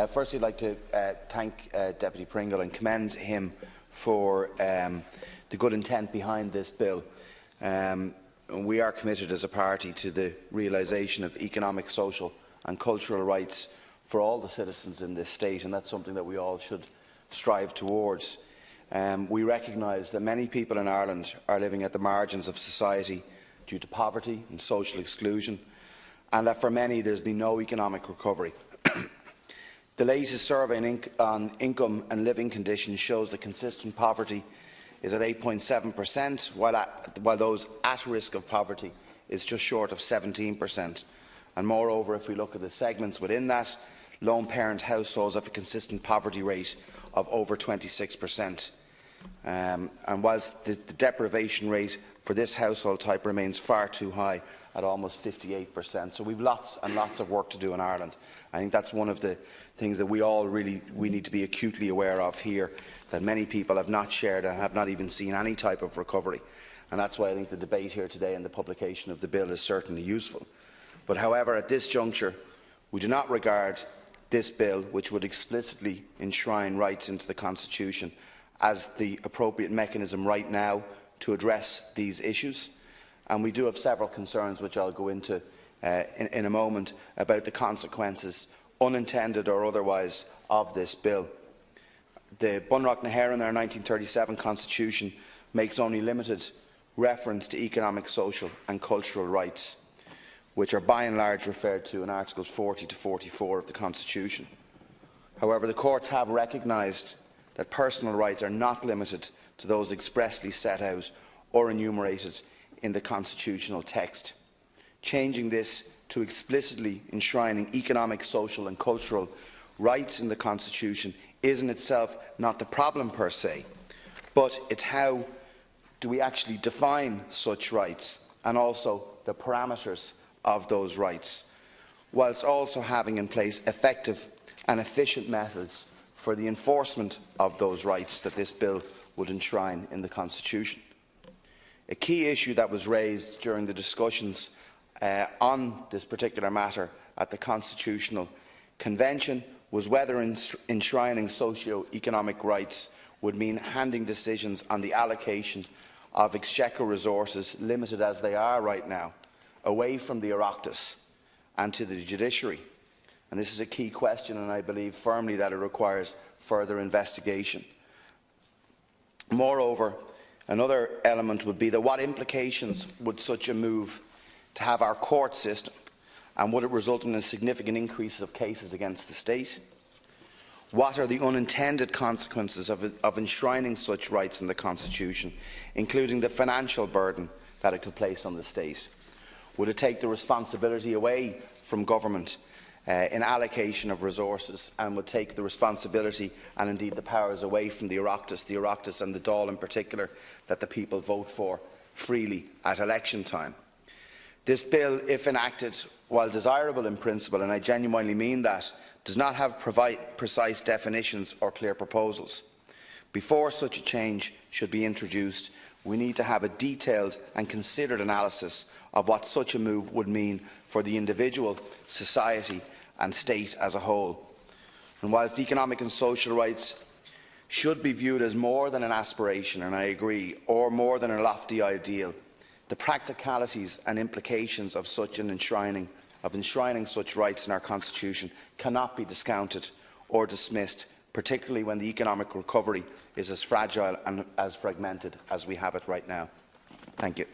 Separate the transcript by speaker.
Speaker 1: Firstly, I'd like to thank Deputy Pringle and commend him for the good intent behind this bill. We are committed as a party to the realisation of economic, social and cultural rights for all the citizens in this state, and that's something that we all should strive towards. We recognise that many people in Ireland are living at the margins of society due to poverty and social exclusion, and that for many there has been no economic recovery. The latest survey on income and living conditions shows that consistent poverty is at 8.7%, while those at risk of poverty is just short of 17%. And moreover, if we look at the segments within that, lone parent households have a consistent poverty rate of over 26%. And whilst the deprivation rate for this household type remains far too high at almost 58%. So we've lots and lots of work to do in Ireland. I think that's one of the things that we need to be acutely aware of here, that many people have not shared and have not even seen any type of recovery. And that's why I think the debate here today and the publication of the bill is certainly useful. But however, at this juncture, we do not regard this bill, which would explicitly enshrine rights into the Constitution, as the appropriate mechanism right now to address these issues. And we do have several concerns, which I'll go into in a moment, about the consequences, unintended or otherwise, of this bill. The Bunreacht na hÉireann, our 1937 Constitution, makes only limited reference to economic, social and cultural rights, which are by and large referred to in Articles 40 to 44 of the Constitution. However, the courts have recognised that personal rights are not limited to those expressly set out or enumerated in the constitutional text. Changing this to explicitly enshrining economic, social and cultural rights in the Constitution is in itself not the problem per se, but it's how do we actually define such rights and also the parameters of those rights, whilst also having in place effective and efficient methods for the enforcement of those rights that this bill would enshrine in the Constitution. A key issue that was raised during the discussions on this particular matter at the Constitutional Convention was whether enshrining socio-economic rights would mean handing decisions on the allocation of exchequer resources, limited as they are right now, away from the Oireachtas and to the judiciary. And this is a key question, and I believe firmly that it requires further investigation. Moreover, another element would be that what implications would such a move to have our court system, and would it result in a significant increase of cases against the state? What are the unintended consequences of enshrining such rights in the Constitution, including the financial burden that it could place on the state? Would it take the responsibility away from government in allocation of resources, and would take the responsibility and indeed the powers away from the Oireachtas and the Dáil in particular, that the people vote for freely at election time? This bill, if enacted, while desirable in principle, and I genuinely mean that, does not have precise definitions or clear proposals. Before such a change should be introduced, we need to have a detailed and considered analysis of what such a move would mean for the individual, society and state as a whole. And whilst economic and social rights should be viewed as more than an aspiration, and I agree, or more than a lofty ideal, the practicalities and implications of enshrining such rights in our Constitution cannot be discounted or dismissed, particularly when the economic recovery is as fragile and as fragmented as we have it right now. Thank you.